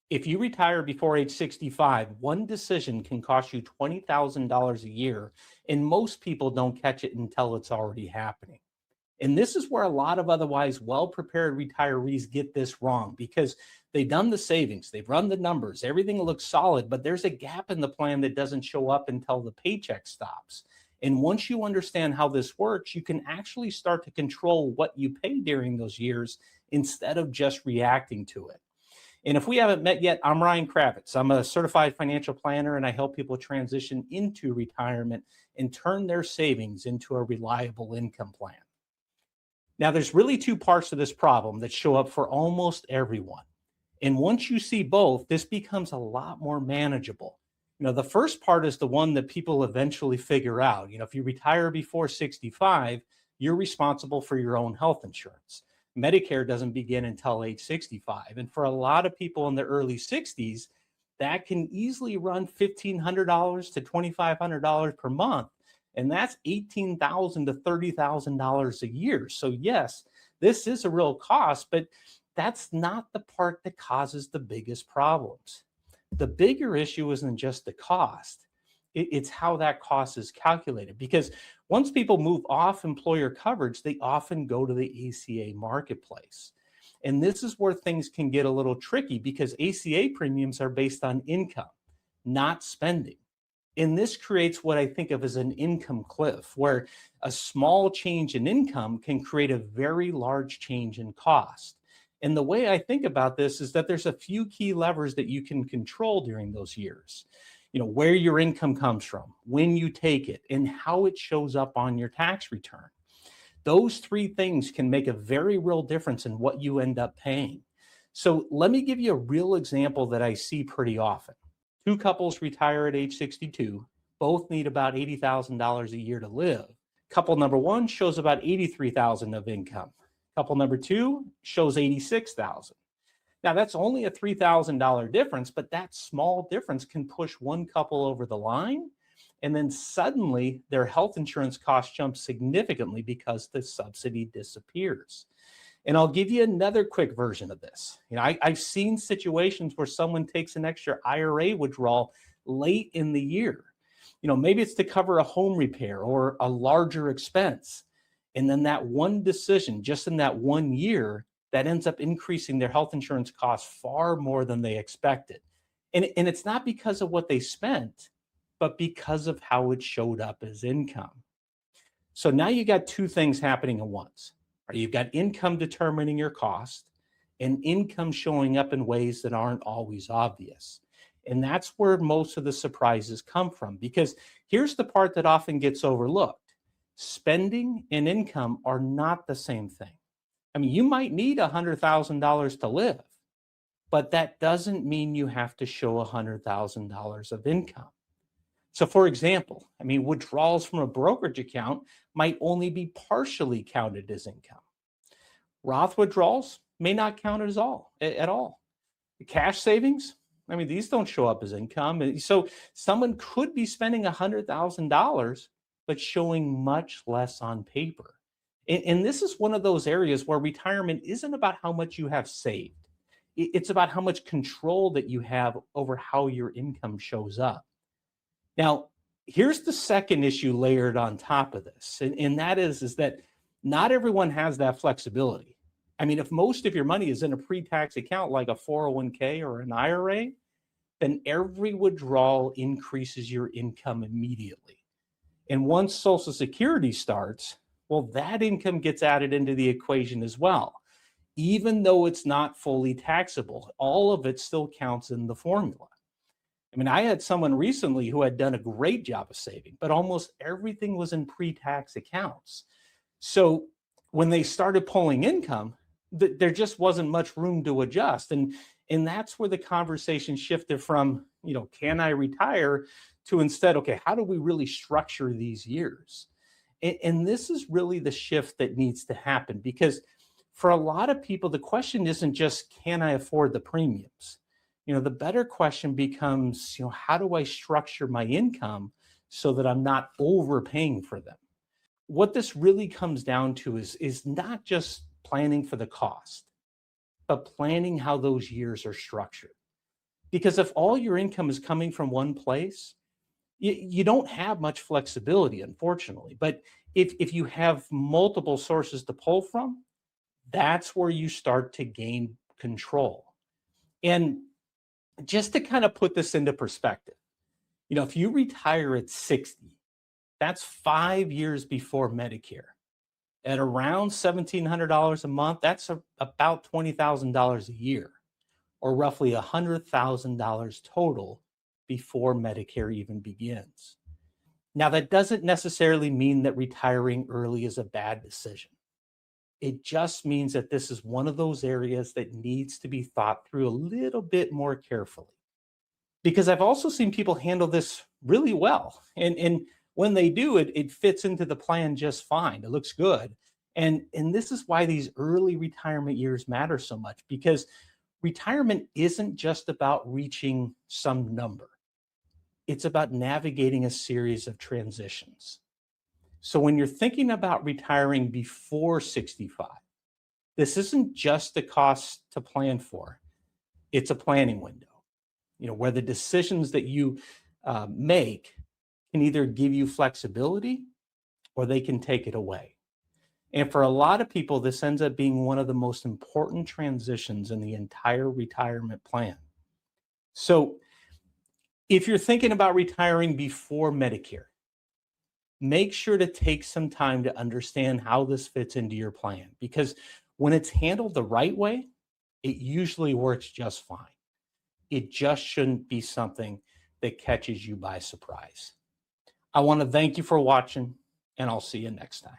If you retire before age 65, one decision can cost you $20,000 a year, and most people don't catch it until it's already happening. And this is where a lot of otherwise well prepared retirees get this wrong because they've done the savings, they've run the numbers, everything looks solid, but there's a gap in the plan that doesn't show up until the paycheck stops. And once you understand how this works, you can actually start to control what you pay during those years instead of just reacting to it. And if we haven't met yet, I'm Ryan Kravitz. I'm a certified financial planner, and I help people transition into retirement and turn their savings into a reliable income plan. Now, there's really two parts to this problem that show up for almost everyone. And once you see both, this becomes a lot more manageable. The first part is the one that people eventually figure out. If you retire before 65, you're responsible for your own health insurance. Medicare doesn't begin until age 65. And for a lot of people in the early 60s, that can easily run $1,500 to $2,500 per month. And that's $18,000 to $30,000 a year. So yes, this is a real cost, but that's not the part that causes the biggest problems. The bigger issue isn't just the cost. It's how that cost is calculated. Because once people move off employer coverage, they often go to the ACA marketplace. And this is where things can get a little tricky because ACA premiums are based on income, not spending. And this creates what I think of as an income cliff, where a small change in income can create a very large change in cost. And the way I think about this is that there's a few key levers that you can control during those years. Where your income comes from, when you take it, and how it shows up on your tax return. Those three things can make a very real difference in what you end up paying. So let me give you a real example that I see pretty often. Two couples retire at age 62, both need about $80,000 a year to live. Couple number one shows about $83,000 of income. Couple number two shows $86,000. Now that's only a $3,000 difference, but that small difference can push one couple over the line. And then suddenly their health insurance cost jumps significantly because the subsidy disappears. And I'll give you another quick version of this. I've seen situations where someone takes an extra IRA withdrawal late in the year. Maybe it's to cover a home repair or a larger expense. And then that one decision, just in that 1 year, that ends up increasing their health insurance costs far more than they expected. And it's not because of what they spent, but because of how it showed up as income. So now you got two things happening at once. You've got income determining your cost and income showing up in ways that aren't always obvious. And that's where most of the surprises come from, because here's the part that often gets overlooked. Spending and income are not the same thing. You might need $100,000 to live, but that doesn't mean you have to show $100,000 of income. So for example, withdrawals from a brokerage account might only be partially counted as income. Roth withdrawals may not count at all. The cash savings, these don't show up as income. So someone could be spending $100,000, but showing much less on paper. And this is one of those areas where retirement isn't about how much you have saved. It's about how much control that you have over how your income shows up. Now, here's the second issue layered on top of this, and that is that not everyone has that flexibility. If most of your money is in a pre-tax account like a 401k or an IRA, then every withdrawal increases your income immediately. And once Social Security starts, well, that income gets added into the equation as well. Even though it's not fully taxable, all of it still counts in the formula. I had someone recently who had done a great job of saving, but almost everything was in pre-tax accounts. So when they started pulling income, there just wasn't much room to adjust. And that's where the conversation shifted from, can I retire, to instead, okay, how do we really structure these years? And this is really the shift that needs to happen, because for a lot of people, the question isn't just, can I afford the premiums? The better question becomes, how do I structure my income so that I'm not overpaying for them? What this really comes down to is not just planning for the cost, but planning how those years are structured. Because if all your income is coming from one place, you don't have much flexibility, unfortunately. But if you have multiple sources to pull from, that's where you start to gain control. And just to kind of put this into perspective, if you retire at 60, that's 5 years before Medicare. At around $1,700 a month, that's about $20,000 a year, or roughly $100,000 total before Medicare even begins. Now, that doesn't necessarily mean that retiring early is a bad decision. It just means that this is one of those areas that needs to be thought through a little bit more carefully. Because I've also seen people handle this really well. And when they do, it fits into the plan just fine. It looks good. And this is why these early retirement years matter so much, because retirement isn't just about reaching some number. It's about navigating a series of transitions. So when you're thinking about retiring before 65, this isn't just the cost to plan for. It's a planning window, where the decisions that you make can either give you flexibility or they can take it away. And for a lot of people, this ends up being one of the most important transitions in the entire retirement plan. So if you're thinking about retiring before Medicare, make sure to take some time to understand how this fits into your plan, because when it's handled the right way, it usually works just fine. It just shouldn't be something that catches you by surprise. I want to thank you for watching, and I'll see you next time.